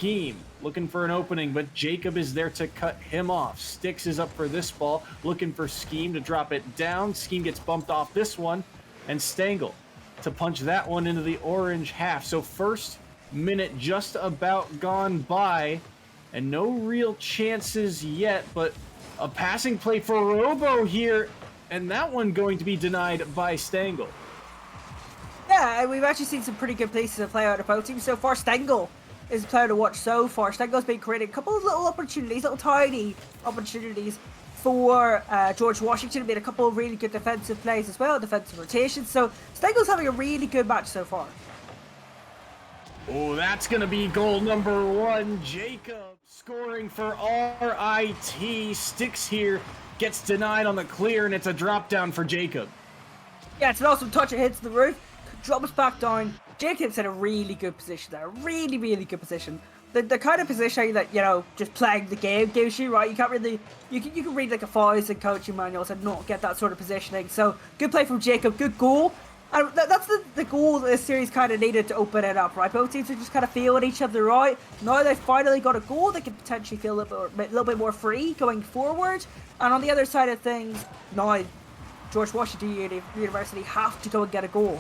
Scheme looking for an opening, but Jacob is there to cut him off. Sticks is up for this ball, looking for Scheme to drop it down. Scheme gets bumped off this one, and Stengel to punch that one into the orange half. So first minute just about gone by, and no real chances yet, but a passing play for Robo here, and that one going to be denied by Stengel. Yeah, we've actually seen some pretty good places to play out of both teams so far. Stengel is a player to watch so far. Stengel's been creating a couple of little opportunities, little tiny opportunities for George Washington. Made a couple of really good defensive plays as well, defensive rotations. So Stengel's having a really good match so far. Oh, that's going to be goal number 1. Jacob scoring for RIT. Sticks here, gets denied on the clear, and it's a drop down for Jacob. Yeah, it's an awesome touch. It hits the roof, drops back down. Jacob's in a really good position there. Really, really good position. The kind of position that, you know, just playing the game gives you, right? You can't really... You can read like a 1,000 coaching manuals and not get that sort of positioning. So, good play from Jacob. Good goal. And that's the goal that this series kind of needed to open it up, right? Both teams are just kind of feeling each other out. Now they've finally got a goal, they can potentially feel a little bit more free going forward. And on the other side of things, now George Washington University have to go and get a goal.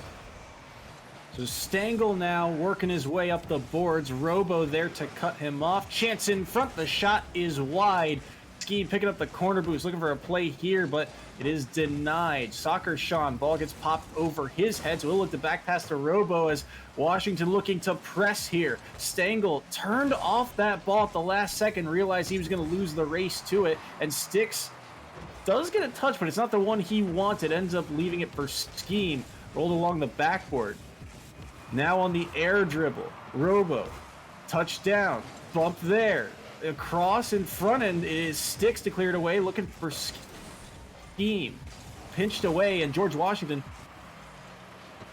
So Stengel now working his way up the boards. Robo there to cut him off. Chance in front. The shot is wide. Ski picking up the corner boost, looking for a play here, but it is denied. Soccer Sean, ball gets popped over his head, so we'll look to back pass to Robo as Washington looking to press here. Stengel turned off that ball at the last second, realized he was going to lose the race to it, and Sticks does get a touch, but it's not the one he wanted. Ends up leaving it for Scheme. Rolled along the backboard. Now on the air dribble. Robo. Touchdown. Bump there. Across in front end is Sticks to clear it away. Looking for Scheme. Pinched away, and George Washington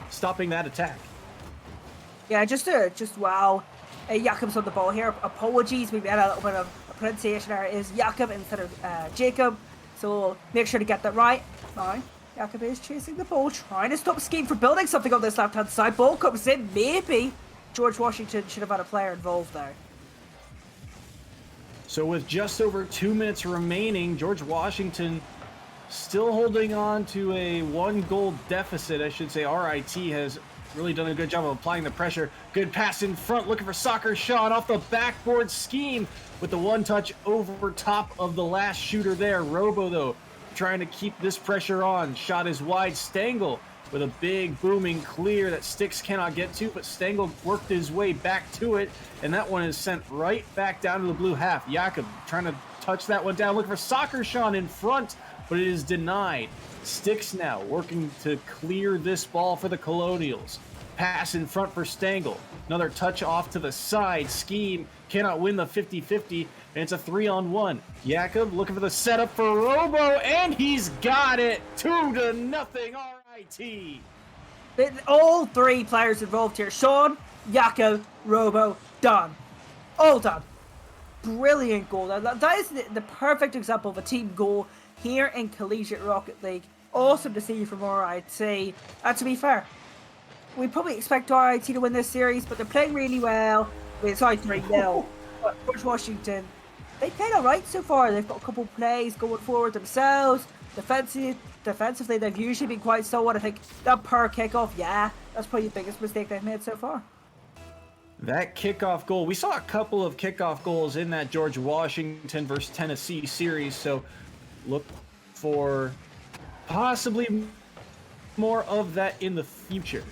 stopping that attack. Yeah, just wow. Jakob's on the ball here. Apologies, we had a little bit of a pronunciation error. It is Jakob instead of Jacob. So make sure to get that right. Now, Jakob is chasing the ball, trying to stop Scheme from building something on this left-hand side. Ball comes in, maybe. George Washington should have had a player involved there. So with just over 2 minutes remaining, George Washington still holding on to a 1-goal deficit. I should say RIT has really done a good job of applying the pressure. Good pass in front, looking for Soccer Sean off the backboard. Scheme with the one touch over top of the last shooter there. Robo, though, trying to keep this pressure on. Shot is wide. Stengel with a big booming clear that Sticks cannot get to, but Stengel worked his way back to it, and that one is sent right back down to the blue half. Jakob trying to touch that one down, looking for Soccer Sean in front, but it is denied. Sticks now working to clear this ball for the Colonials. Pass in front for Stengel. Another touch off to the side. Scheme cannot win the 50-50, and it's a 3-on-1. Jakob looking for the setup for Robo, and he's got it. 2-0 RIT. All three players involved here. Sean, Jakob, Robo, done. All done. Brilliant goal. That is the perfect example of a team goal here in Collegiate Rocket League. Awesome to see from RIT. And to be fair, we probably expect RIT to win this series, but they're playing really well. It's like 3-0. But George Washington, they played alright so far. They've got a couple of plays going forward themselves. Defensively, they've usually been quite solid. I think that per kickoff, yeah, that's probably the biggest mistake they've made so far. That kickoff goal, we saw a couple of kickoff goals in that George Washington versus Tennessee series, so look for possibly more of that in the future.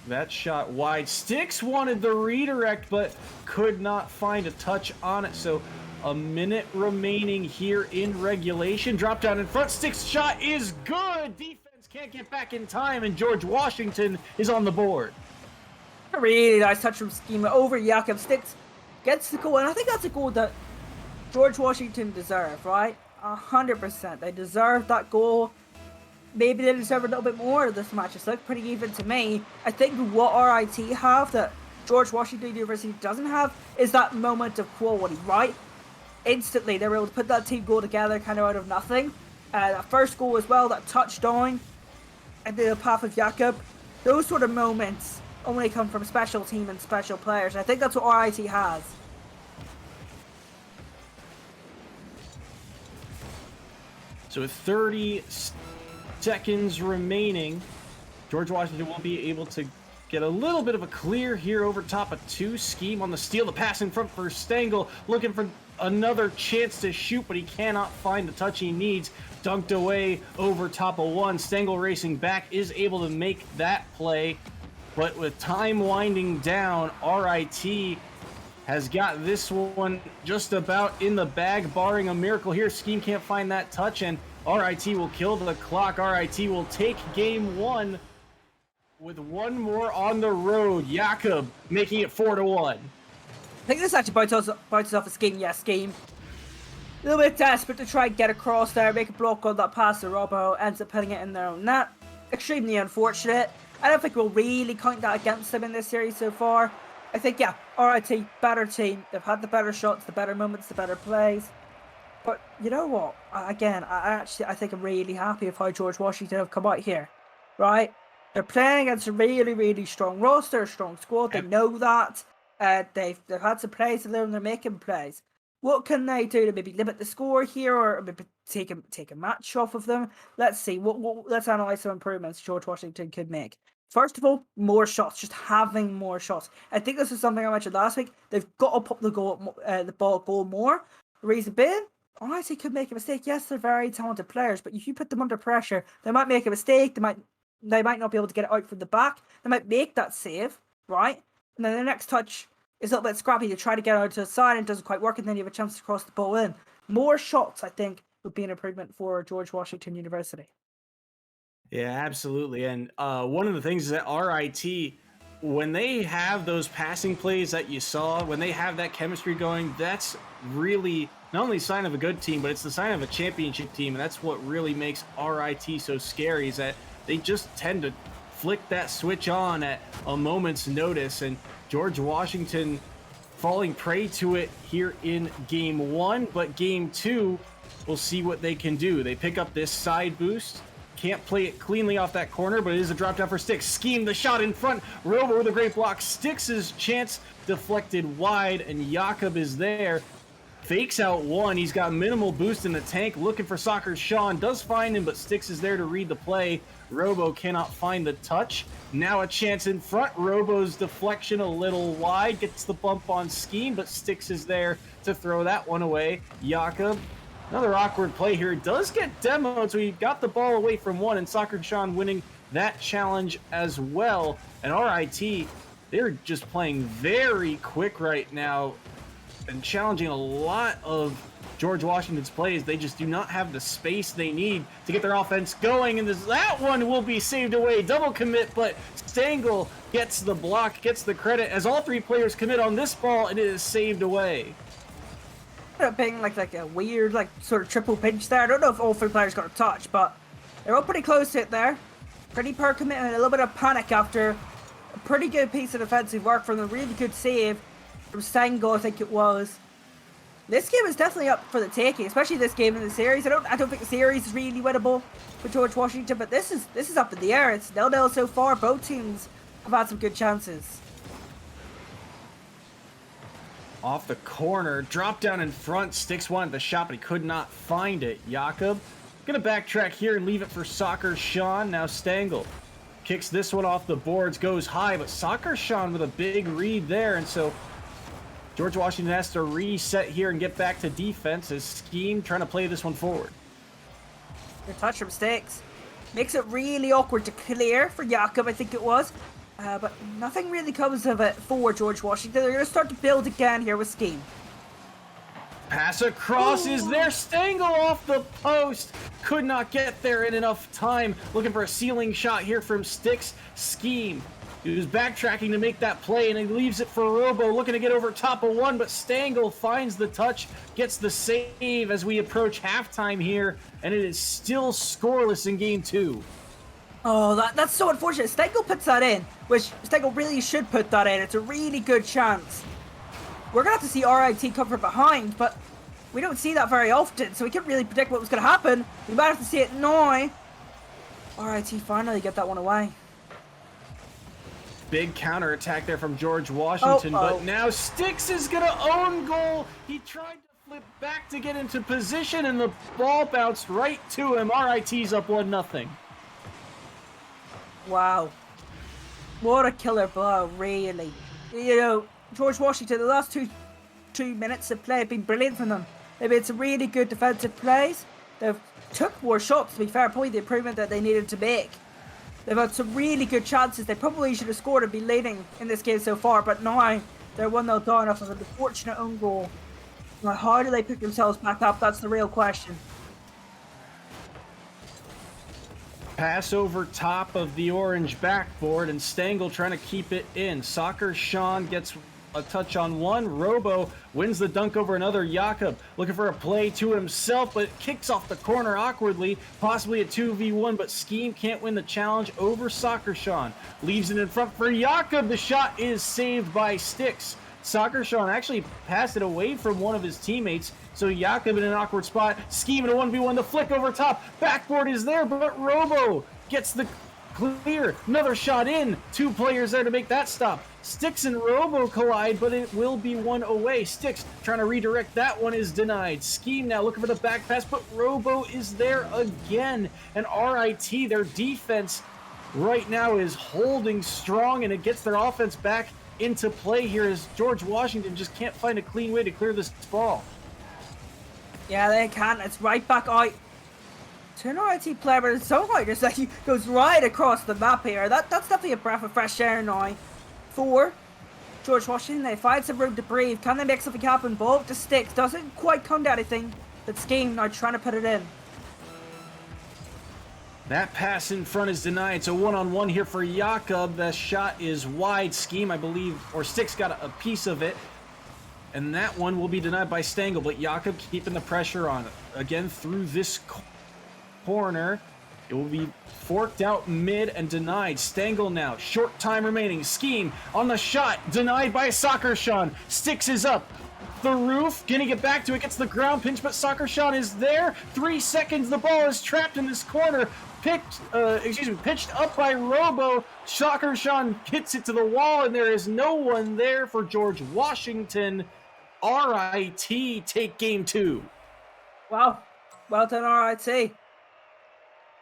That shot wide. Sticks wanted the redirect, but could not find a touch on it. So a minute remaining here in regulation. Drop down in front. Sticks shot is good. Defense can't get back in time, and George Washington is on the board. A really nice touch from Scheme over Jakob. Sticks gets the goal, and I think that's a goal that George Washington deserved, right? 100%. They deserved that goal. Maybe they deserve a little bit more. This match has looked pretty even to me. I think what RIT have that George Washington University doesn't have is that moment of quality, right? Instantly, they were able to put that team goal together kind of out of nothing. That first goal as well, that touchdown into the path of Jakob. Those sort of moments only come from special team and special players. I think that's what RIT has. So with 30 seconds remaining, George Washington will be able to get a little bit of a clear here over top of 2. Scheme on the steal. The pass in front for Stengel, looking for another chance to shoot, but he cannot find the touch he needs. Dunked away over top of 1. Stengel racing back, is able to make that play. But with time winding down, RIT has got this one just about in the bag, barring a miracle here. Scheme can't find that touch, and RIT will kill the clock. RIT will take game 1 with 1 more on the road. Jakob making it 4-1. I think this actually bites us off a Scheme. Yes, Scheme. A little bit desperate to try and get across there, make a block on that pass to Robo, ends up putting it in their own net. Extremely unfortunate. I don't think we'll really count that against them in this series so far. I think, yeah, RIT, better team. They've had the better shots, the better moments, the better plays. But you know what? Again, I think I'm really happy with how George Washington have come out here, right? They're playing against a really, really strong roster, a strong squad. They know that. They've had some plays to learn. They're making plays. What can they do to maybe limit the score here, or maybe take a match off of them? Let's see. Let's analyze some improvements George Washington could make. First of all, more shots. Just having more shots. I think this is something I mentioned last week. They've got to pop the ball goal more. The reason being, RIT could make a mistake. Yes, they're very talented players, but if you put them under pressure, they might make a mistake. They might not be able to get it out from the back. They might make that save, right? And then the next touch is a little bit scrappy to try to get out to the side and it doesn't quite work, and then you have a chance to cross the ball in. More shots, I think, would be an improvement for George Washington University. Yeah, absolutely. And one of the things is that RIT, when they have those passing plays that you saw, when they have that chemistry going, that's really not only a sign of a good team, but it's the sign of a championship team. And that's what really makes RIT so scary, is that they just tend to flick that switch on at a moment's notice. And George Washington falling prey to it here in game 1, but game 2, we'll see what they can do. They pick up this side boost. Can't play it cleanly off that corner, but it is a drop down for Sticks. Scheme the shot in front. Robo with a great block. Sticks' chance deflected wide, and Jakob is there. Fakes out 1. He's got minimal boost in the tank. Looking for Soccer Sean. Does find him, but Sticks is there to read the play. Robo cannot find the touch. Now a chance in front. Robo's deflection a little wide. Gets the bump on Scheme, but Sticks is there to throw that one away. Jakob. Another awkward play here. It does get demoed, so he got the ball away from 1, and Soccer Sean winning that challenge as well. And RIT, they're just playing very quick right now and challenging a lot of George Washington's plays. They just do not have the space they need to get their offense going, and that one will be saved away. Double commit, but Stengel gets the block, gets the credit, as all 3 players commit on this ball, and it is saved away. Ended up being like a weird sort of triple pinch there. I don't know if all 3 players got a touch, but they're all pretty close to it there. Pretty poor commitment, a little bit of panic after a pretty good piece of defensive work from a really good save from Stengel, I think it was. This game is definitely up for the taking, especially this game in the series. I don't think the series is really winnable for George Washington, but this is up in the air. It's 0-0 so far. Both teams have had some good chances. Off the corner, drop down in front. Sticks wanted the shot, but he could not find it. Jakob gonna backtrack here and leave it for Soccer Sean. Now Stengel kicks this one off the boards, goes high, but Soccer Sean with a big read there, and so George Washington has to reset here and get back to defense as Scheme trying to play this one forward. Good touch from Sticks. Makes it really awkward to clear for Jakob, I think it was. But nothing really comes of it for George Washington. They're going to start to build again here with Scheme. Pass across is there. Stengel off the post. Could not get there in enough time. Looking for a ceiling shot here from Sticks. Scheme. He was backtracking to make that play, and he leaves it for Robo, looking to get over top of 1, but Stengel finds the touch, gets the save as we approach halftime here, and it is still scoreless in game 2. Oh, that's so unfortunate. Stengel puts that in, which Stengel really should put that in. It's a really good chance. We're going to have to see RIT come from behind, but we don't see that very often, so we can't really predict what was going to happen. We might have to see it now. RIT finally get that one away. Big counterattack there from George Washington, but now Sticks is going to own goal. He tried to flip back to get into position, and the ball bounced right to him. RIT's up 1-0. Wow. What a killer blow, really. You know, George Washington, the last two minutes of play have been brilliant from them. They've made some really good defensive plays. They've took more shots, to be fair, probably the improvement that they needed to make. They've had some really good chances. They probably should have scored and be leading in this game so far, but now they're 1-0 down off of an unfortunate own goal. Now, how do they pick themselves back up? That's the real question. Pass over top of the orange backboard, and Stengel trying to keep it in. Soccer Sean gets a touch on one. Robo wins the dunk over another. Jakob looking for a play to himself, but kicks off the corner awkwardly, possibly a 2v1, but Scheme can't win the challenge over Soccer Sean. Leaves it in front for Jakob. The shot is saved by Sticks. Soccer Sean actually passed it away from one of his teammates, so Jakob in an awkward spot. Scheme in a 1v1, the flick over top. Backboard is there, but Robo gets the clear. Another shot in. Two players there to make that stop. Sticks and Robo collide, but it will be one away. Sticks trying to redirect. That one is denied. Scheme now looking for the back pass, but Robo is there again. And RIT, their defense right now is holding strong, and it gets their offense back into play here as George Washington just can't find a clean way to clear this ball. Yeah, they can't. It's right back out to an RIT player, but it's so hard. Just like he goes right across the map here. That's definitely a breath of fresh air now for George Washington. They find some room to breathe. Can they make something happen? Ball to Sticks. Doesn't quite come to anything. But Scheme now trying to put it in. That pass in front is denied. It's a one-on-one here for Jakob. The shot is wide. Scheme, I believe, or Sticks got a piece of it. And that one will be denied by Stengel, but Jakob keeping the pressure on it. Again, through this corner. It will be forked out mid and denied. Stengel now. Short time remaining. Scheme on the shot. Denied by Soccer Sean. Sticks is up. The roof. Gonna get back to it. Gets the ground pinch, but Soccer Sean is there. 3 seconds. The ball is trapped in this corner. Pitched up by Robo. Soccer Sean hits it to the wall, and there is no one there for George Washington. RIT take game 2. Wow. Well done, RIT.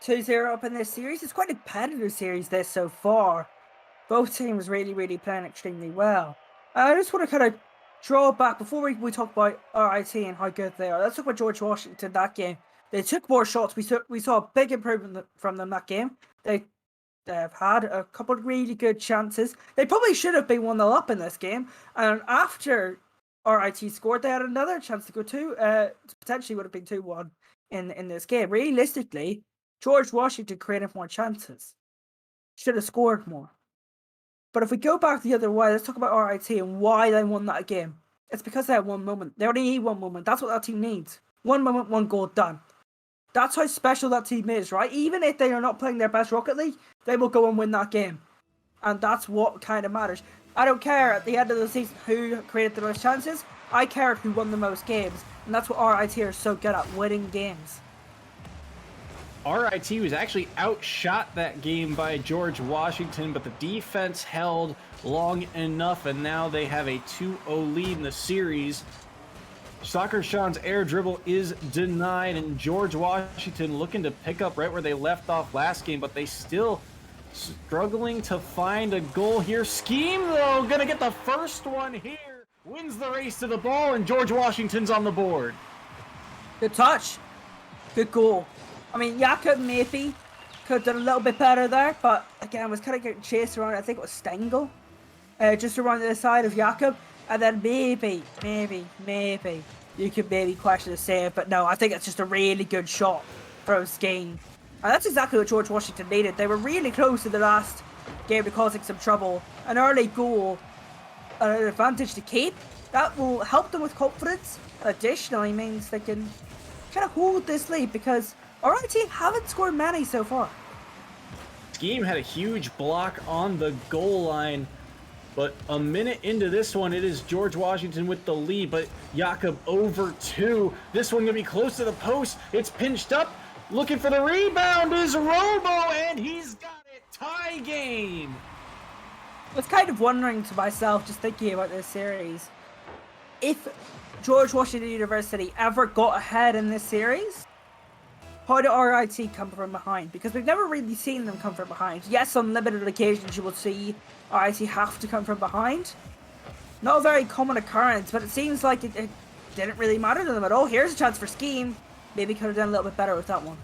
2-0 up in this series. It's quite a competitive series this so far. Both teams really playing extremely well. I just want to kind of draw back before we talk about RIT and how good they are. Let's talk about George Washington that game. They took more shots. We saw a big improvement from them that game. They've had a couple of really good chances. They probably should have been 1-0 up in this game. And after RIT scored, they had another chance to go 2. Potentially would have been 2-1 in this game. Realistically, George Washington created more chances. Should have scored more. But if we go back the other way, let's talk about RIT and why they won that game. It's because they had one moment. They only need one moment. That's what that team needs. One moment, one goal, done. That's how special that team is, right? Even if they are not playing their best Rocket League, they will go and win that game. And that's what kind of matters. I don't care at the end of the season who created the most chances. I cared who won the most games. And that's what RIT are so good at, winning games. RIT was actually outshot that game by George Washington, but the defense held long enough, and now they have a 2-0 lead in the series. Soccer Sean's air dribble is denied, and George Washington looking to pick up right where they left off last game, but they still struggling to find a goal here. Scheme, though, gonna get the first one here. Wins the race to the ball, and George Washington's on the board. Good touch. Good goal. I mean, Jakob maybe could have done a little bit better there, but again, was kind of getting chased around. I think it was Stengel, just around the side of Jakob, and then maybe you could maybe question the save, but no, I think it's just a really good shot from Scheme, and that's exactly what George Washington needed. They were really close in the last game to causing some trouble. An early goal, an advantage to keep, that will help them with confidence. Additionally, means they can kind of hold this lead because RIT haven't scored many so far. Scheme had a huge block on the goal line, but a minute into this one, it is George Washington with the lead, but Jakob over 2. This one gonna be close to the post. It's pinched up. Looking for the rebound is Robo, and he's got it. Tie game. With kind of wondering to myself, just thinking about this series, if George Washington University ever got ahead in this series, how do RIT come from behind? Because we've never really seen them come from behind. Yes, on limited occasions you will see RIT have to come from behind. Not a very common occurrence, but it seems like it didn't really matter to them at all. Here's a chance for Scheme. Maybe could have done a little bit better with that one.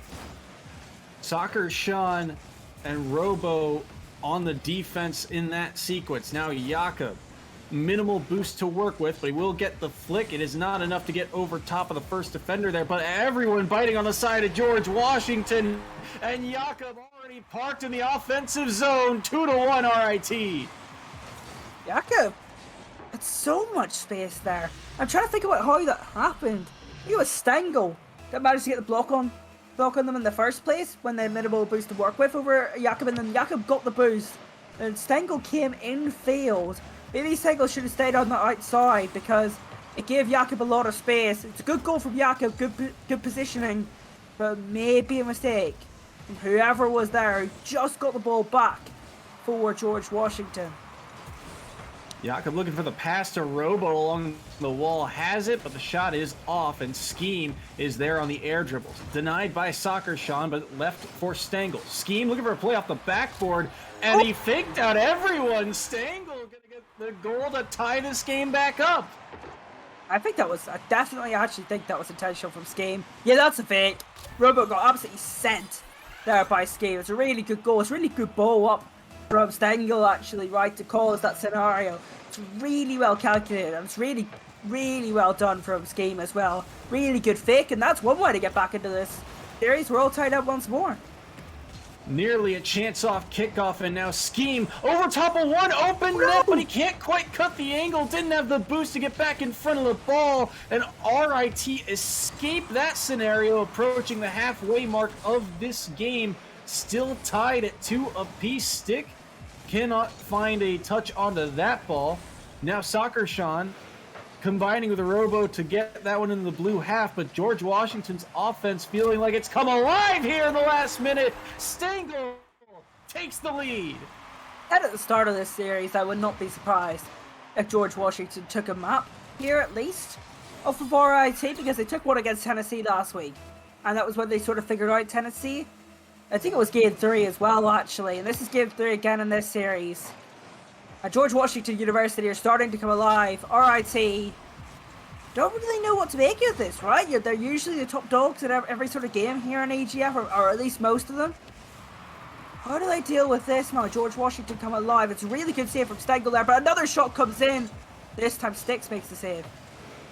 Soccer Sean and Robo on the defense in that sequence. Now Jakob, minimal boost to work with, but he will get the flick. It is not enough to get over top of the first defender there, but everyone biting on the side of George Washington, and Jakob already parked in the offensive zone. 2-1 RIT. Jakob, it's so much space there. I'm trying to think about how that happened. I think it was Stengel that managed to get the block on them in the first place when they had minimal boost to work with over Jakob, and then Jakob got the boost, and Stengel came in field. Maybe Stengel should have stayed on the outside because it gave Jakob a lot of space. It's a good goal from Jakob, good positioning, but maybe a mistake from whoever was there who just got the ball back for George Washington. Jakob looking for the pass to Robo along the wall, has it, but the shot is off, and Scheme is there on the air dribbles. Denied by Soccer Sean, but left for Stengel. Scheme looking for a play off the backboard, and he faked out everyone. Stengel gonna get the goal to tie this game back up. I definitely actually think that was intentional from Scheme. Yeah, that's a fake. Robo got absolutely sent there by Scheme. It's a really good goal. It's a really good ball up from Stengel, actually, right, to cause that scenario. It's really well calculated, and it's really, really well done from Scheme as well. Really good fake, and that's one way to get back into this series. We're all tied up once more. Nearly a chance off kickoff, and now Scheme over top of one open net, but he can't quite cut the angle. Didn't have the boost to get back in front of the ball, and RIT escaped that scenario, approaching the halfway mark of this game. Still tied at 2 apiece. Stick cannot find a touch onto that ball. Now Soccer Sean combining with a Robo to get that one in the blue half, but George Washington's offense feeling like it's come alive here in the last minute. Stengel takes the lead. And at the start of this series, I would not be surprised if George Washington took a map here, at least, off of RIT, because they took one against Tennessee last week, and that was when they sort of figured out Tennessee. I think it was game 3 as well, actually, and this is game 3 again in this series. George Washington University are starting to come alive. RIT don't really know what to make of this, right? They're usually the top dogs at every sort of game here in EGF, or at least most of them. How do they deal with this now? George Washington come alive. It's a really good save from Stengel there, but another shot comes in. This time Sticks makes the save.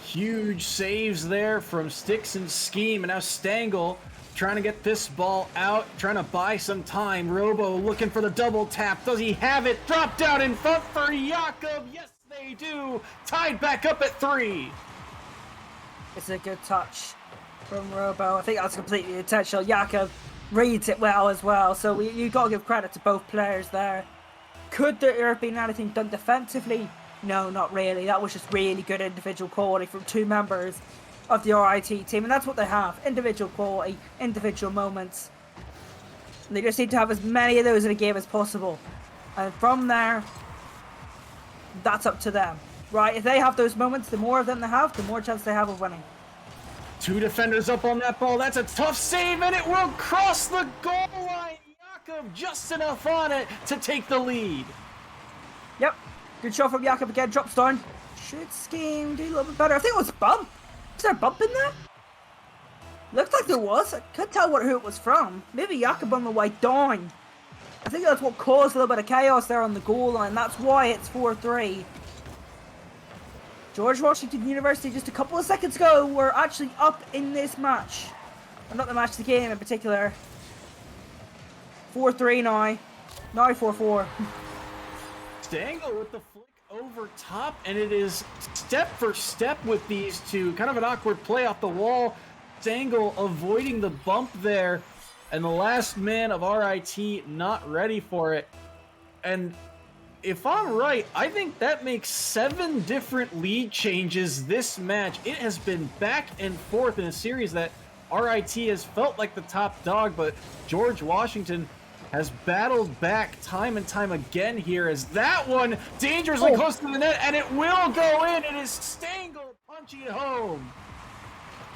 Huge saves there from Sticks and Scheme, and now Stengel trying to get this ball out, trying to buy some time. Robo looking for the double tap. Does he have it? Dropped down in front for Jakob. Yes, they do. Tied back up at 3. It's a good touch from Robo. I think that's completely intentional. Jakob reads it well as well. So you've got to give credit to both players there. Could there have been anything done defensively? No, not really. That was just really good individual quality from 2 members of the RIT team, and that's what they have. Individual quality, individual moments. And they just need to have as many of those in a game as possible. And from there, that's up to them. Right, if they have those moments, the more of them they have, the more chance they have of winning. 2 defenders up on that ball. That's a tough save, and it will cross the goal line. Jakob just enough on it to take the lead. Yep, good shot from Jakob again, drops down. Should Scheme do a little bit better. I think it was a bump. Was there a bump in there? Looked like there was. I couldn't tell who it was from. Maybe Jakob on the way down. I think that's what caused a little bit of chaos there on the goal line. That's why it's 4-3. George Washington University just a couple of seconds ago were actually up in this match. Well, not the match, the game in particular. 4-3 now. Now 4-4. Stengel with the flick over top, and it is step for step with these two. Kind of an awkward play off the wall. Stengel avoiding the bump there, and the last man of RIT not ready for it. And if I'm right, I think that makes 7 different lead changes this match. It has been back and forth in a series that RIT has felt like the top dog, but George Washington has battled back time and time again here as that one dangerously close to the net, and it will go in. It is Stengel punching it home.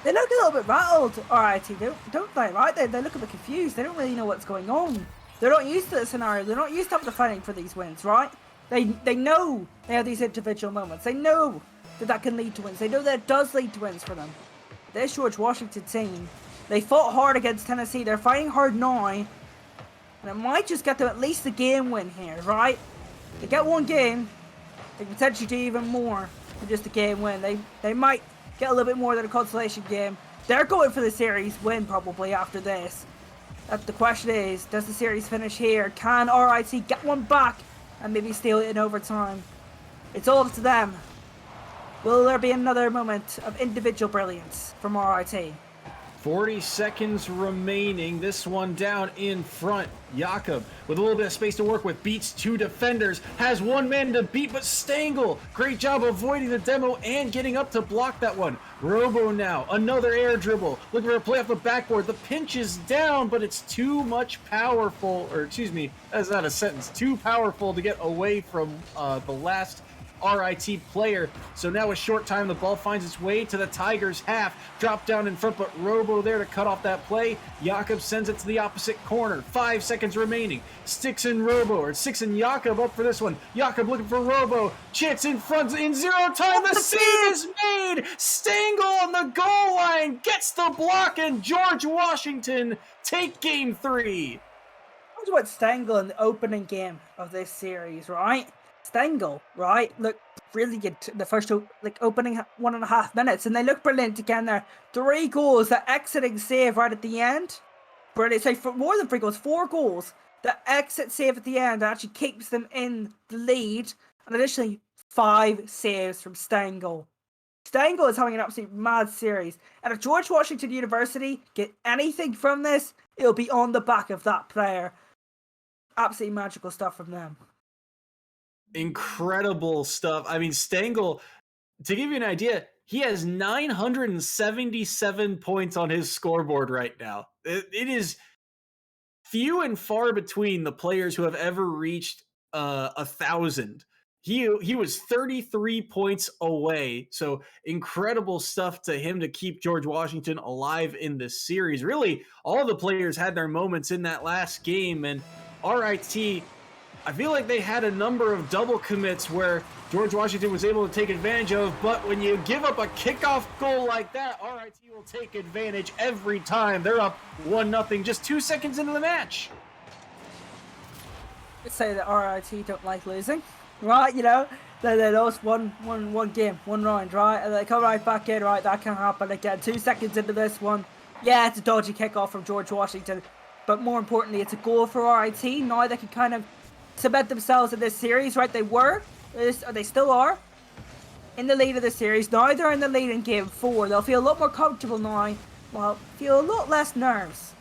They look a little bit rattled, RIT, don't they, right? They look a bit confused. They don't really know what's going on. They're not used to the scenario. They're not used to having to fighting for these wins, right? They know they have these individual moments. They know that can lead to wins. They know that it does lead to wins for them. This George Washington team, they fought hard against Tennessee. They're fighting hard now. And it might just get them at least a game win here, right? They get one game, they can potentially do even more than just a game win. They might get a little bit more than a consolation game. They're going for the series win probably after this. The question is, does the series finish here? Can RIT get one back and maybe steal it in overtime? It's all up to them. Will there be another moment of individual brilliance from RIT? 40 seconds remaining. This one down in front. Jakob, with a little bit of space to work with, beats two defenders, has one man to beat, but Stengel, great job avoiding the demo and getting up to block that one. Robo now, another air dribble, looking for a play off the backboard. The pinch is down, but it's too much powerful, or excuse me, that's not a sentence, too powerful to get away from the last RIT player. So now with short time, the ball finds its way to the Tigers half. Drop down in front, but Robo there to cut off that play. Jakob sends it to the opposite corner. 5 seconds remaining. Sticks in Robo, or Sticks in Jakob up for this one. Jakob looking for Robo. Chits in front in zero time. The save is made. Stengel on the goal line gets the block, and George Washington take game 3. Talked about Stengel in the opening game of this series, right? Stengel, right, look brilliant the first opening 1.5 minutes, and they look brilliant again there. 3 goals, that exiting save right at the end. Brilliant. So for more than 3 goals, 4 goals. The exit save at the end actually keeps them in the lead, and additionally 5 saves from Stengel. Stengel is having an absolute mad series, and if George Washington University get anything from this, it'll be on the back of that player. Absolutely magical stuff from them. Incredible stuff. I mean, Stengel, to give you an idea, he has 977 points on his scoreboard right now. It is few and far between the players who have ever reached 1,000. He was 33 points away. So incredible stuff to him to keep George Washington alive in this series. Really, all the players had their moments in that last game, and RIT, I feel like they had a number of double commits where George Washington was able to take advantage of, but when you give up a kickoff goal like that, RIT will take advantage every time. They're up 1-0 just 2 seconds into the match. Let's say that RIT don't like losing, right? You know, they lost one game, one round, right? And they come right back in, right? That can happen again. 2 seconds into this one. Yeah, it's a dodgy kickoff from George Washington, but more importantly, it's a goal for RIT. Now they can kind of cement themselves in this series, right? They still are in the lead of the series. Now they're in the lead in game 4. They'll feel a lot more comfortable now. Well, feel a lot less nerves.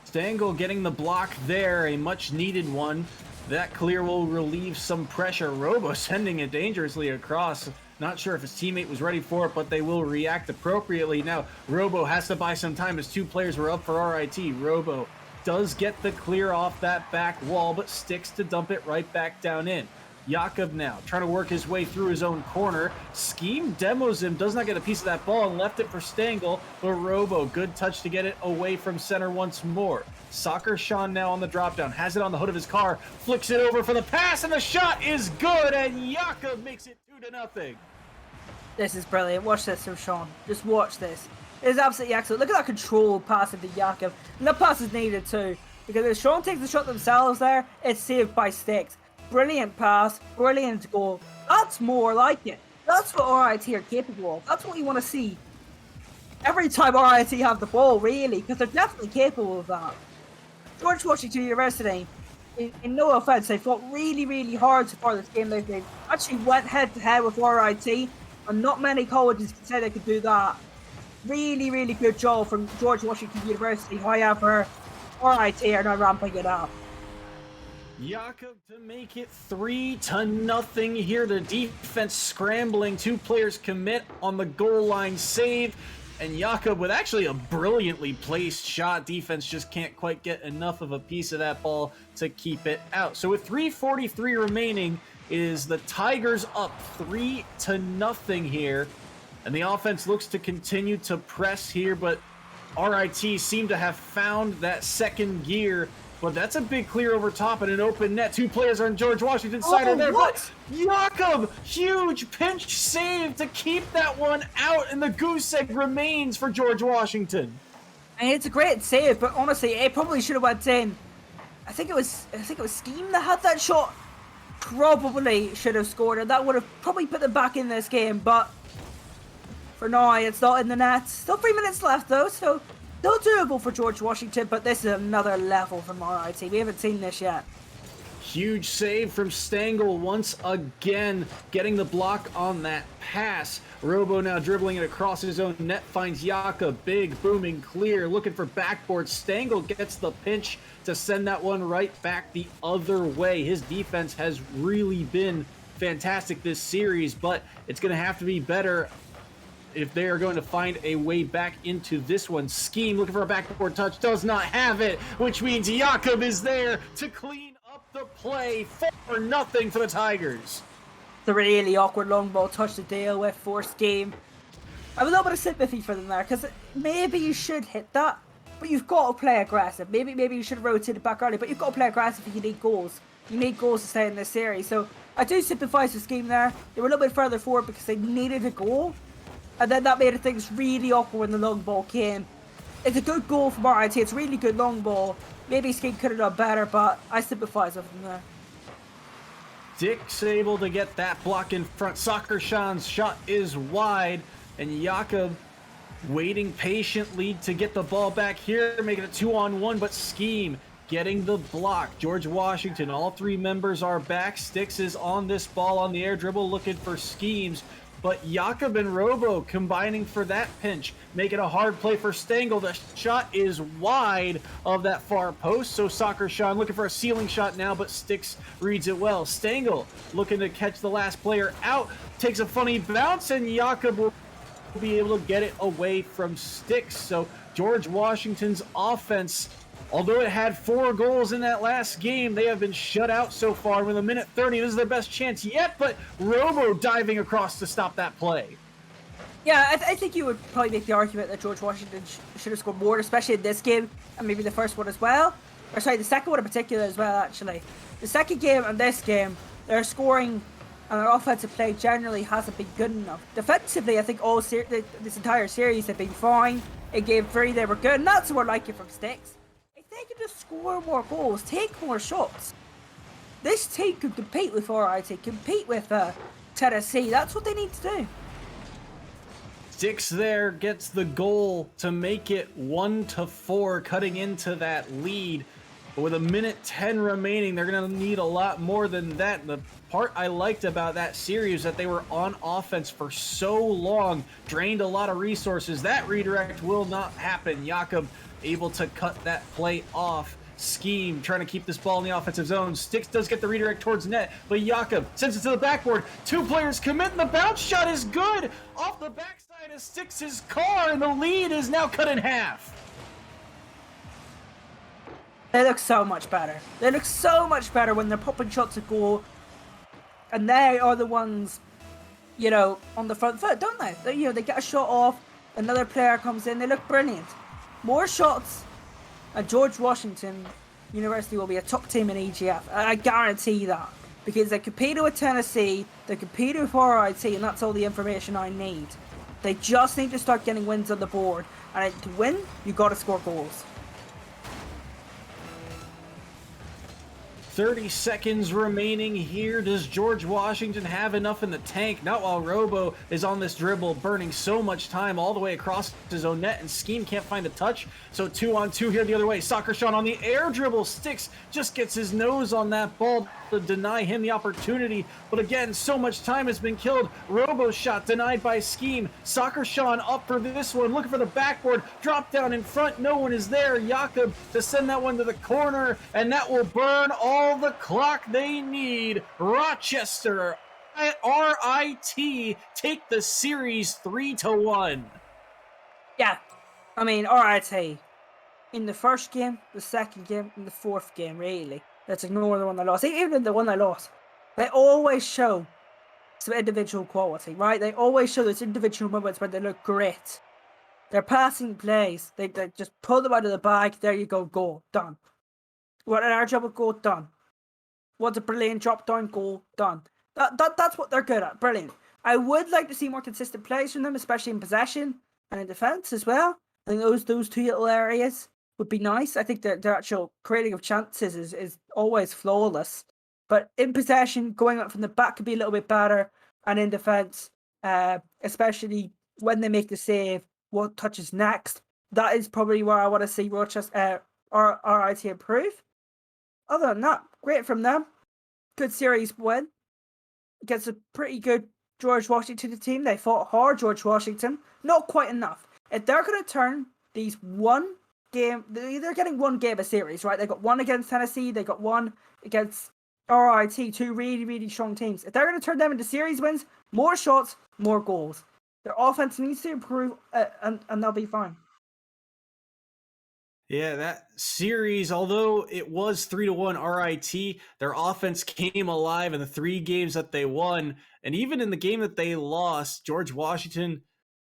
Stengel getting the block there, a much needed one. That clear will relieve some pressure. Robo sending it dangerously across. Not sure if his teammate was ready for it, but they will react appropriately. Now, Robo has to buy some time as 2 players were up for RIT. Robo does get the clear off that back wall, but sticks to dump it right back down in. Jakob now trying to work his way through his own corner. Scheme demos him, does not get a piece of that ball and left it for Stengel, but Robo, good touch to get it away from center once more. Soccer Sean now on the drop down, has it on the hood of his car, flicks it over for the pass, and the shot is good, and Jakob makes it 2-0. This is brilliant. Watch this from Sean. Just watch this. It is absolutely excellent. Look at that controlled pass into Jakob. And that pass is needed too. Because if Sean takes the shot themselves there, it's saved by Sticks. Brilliant pass. Brilliant goal. That's more like it. That's what RIT are capable of. That's what you want to see every time RIT have the ball, really. Because they're definitely capable of that. George Washington University, in no offense, they fought really, really hard so far this game. They actually went head-to-head with RIT. And not many colleges can say they could do that. Really, really good job from George Washington University. However, RIT are now ramping it up. Jakob to make it 3-0 here. The defense scrambling. 2 players commit on the goal line save. And Jakob with actually a brilliantly placed shot. Defense just can't quite get enough of a piece of that ball to keep it out. So with 3:43 remaining, is the Tigers up 3-0 here. And the offense looks to continue to press here, but RIT seem to have found that second gear. But that's a big clear over top and an open net. Two players on George Washington's side are there. What? But Jakob, huge pinch save to keep that one out, and the goose egg remains for George Washington. And it's a great save, but honestly, it probably should have went in. I think it was Scheme that had that shot. Probably should have scored, and that would have probably put them back in this game. But for now, it's not in the net. Still 3 minutes left though, so still doable for George Washington. But this is another level from RIT. We haven't seen this yet. Huge save from Stengel once again, getting the block on that pass. Robo now dribbling it across his own net, finds Jakob, big, booming, clear, looking for backboard. Stengel gets the pinch to send that one right back the other way. His defense has really been fantastic this series, but it's going to have to be better if they are going to find a way back into this one. Scheme looking for a backboard touch, does not have it, which means Jakob is there to clean up the play. 4-0 for the Tigers. The really awkward long ball touch to deal with for Scheme. I have a little bit of sympathy for them there, because maybe you should hit that, but you've got to play aggressive. Maybe you should have rotated back early, but you've got to play aggressive if you need goals. You need goals to stay in this series. So I do sympathise with Scheme there. They were a little bit further forward because they needed a goal, and then that made things really awkward when the long ball came. It's a good goal from RIT. It's a really good long ball. Maybe Scheme could have done better, but I sympathise with them there. Dick's able to get that block in front. Soccer Sean's shot is wide, and Jakob waiting patiently to get the ball back here, making it 2-on-1, but Scheme getting the block. George Washington, all three members are back. Sticks is on this ball on the air dribble looking for Schemes, but Jakob and Robo combining for that pinch, making a hard play for Stengel. The shot is wide of that far post, so Soccer Sean looking for a ceiling shot now, but Sticks reads it well. Stengel looking to catch the last player out, takes a funny bounce, and Jakob will be able to get it away from Sticks. So George Washington's offense, although it had 4 goals in that last game, they have been shut out so far. With a minute 30, this is their best chance yet, but Robo diving across to stop that play. Yeah, I think you would probably make the argument that George Washington should have scored more, especially in this game, and maybe the first one as well. Or sorry, the second one in particular as well, actually. The second game and this game, their scoring and their offensive play generally hasn't been good enough. Defensively, I think this entire series have been fine. In game 3, they were good, and that's what I like it from Sticks. If they could just score more goals, take more shots, this team could compete with RIT, compete with Tennessee. That's what they need to do. Sticks there gets the goal to make it 1-4, cutting into that lead. But with a minute 10 remaining, they're going to need a lot more than that. The part I liked about that series is that they were on offense for so long, drained a lot of resources. That redirect will not happen. Jakob able to cut that play off. Scheme trying to keep this ball in the offensive zone. Sticks does get the redirect towards net, but Jakob sends it to the backboard. 2 players commit, and the bounce shot is good off the backside of Sticks' car, and the lead is now cut in half. They look so much better. They look so much better when they're popping shots at goal. And they are the ones, you know, on the front foot, don't they? They get a shot off, another player comes in, they look brilliant. More shots, and George Washington University will be a top team in EGF. I guarantee that. Because they competed with Tennessee, they competed with RIT, and that's all the information I need. They just need to start getting wins on the board. And to win, you've got to score goals. 30 seconds remaining here. Does George Washington have enough in the tank? Not while Robo is on this dribble, burning so much time all the way across his own net, and Scheme can't find a touch. So 2-on-2 here the other way. Soccer Sean on the air dribble. Sticks just gets his nose on that ball to deny him the opportunity. But again, so much time has been killed. Robo shot denied by Scheme. Soccer Sean up for this one, looking for the backboard. Drop down in front. No one is there. Jakob to send that one to the corner, and that will burn all the clock they need. Rochester at RIT take the series 3-1. Yeah, I mean, RIT in the first game, the second game, and the fourth game, really. Let's ignore the one they lost. Even the one they lost, they always show some individual quality, right? They always show those individual moments where they look great. They're passing plays. They just pull them out of the bag. There you go, goal, done. What an our job of goal, done. What's a brilliant drop down goal, done. That's what they're good at. Brilliant. I would like to see more consistent plays from them, especially in possession and in defence as well. I think those two little areas would be nice. I think that their actual creating of chances is always flawless. But in possession, going up from the back could be a little bit better. And in defence, especially when they make the save, what touches next. That is probably where I want to see Rochester RIT improve. Other than that, great from them. Good series win. Gets a pretty good George Washington team. They fought hard, George Washington. Not quite enough. If they're going to turn these one game, they're getting one game a series, right? They got one against Tennessee. They got one against RIT. Two really, really strong teams. If they're going to turn them into series wins, more shots, more goals. Their offense needs to improve, and they'll be fine. Yeah, that series, although it was 3-1 RIT, their offense came alive in the 3 games that they won. And even in the game that they lost, George Washington,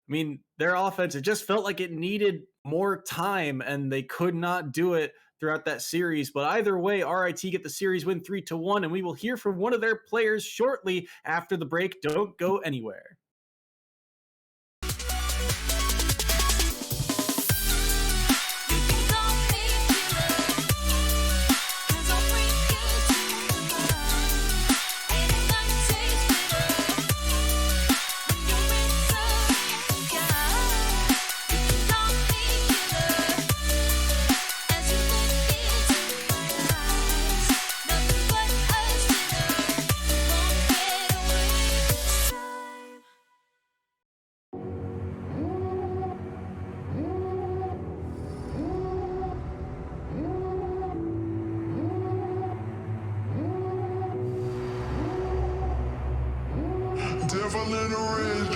I mean, their offense, it just felt like it needed more time and they could not do it throughout that series. But either way, RIT get the series win 3-1, and we will hear from one of their players shortly after the break. Don't go anywhere. Devil in the red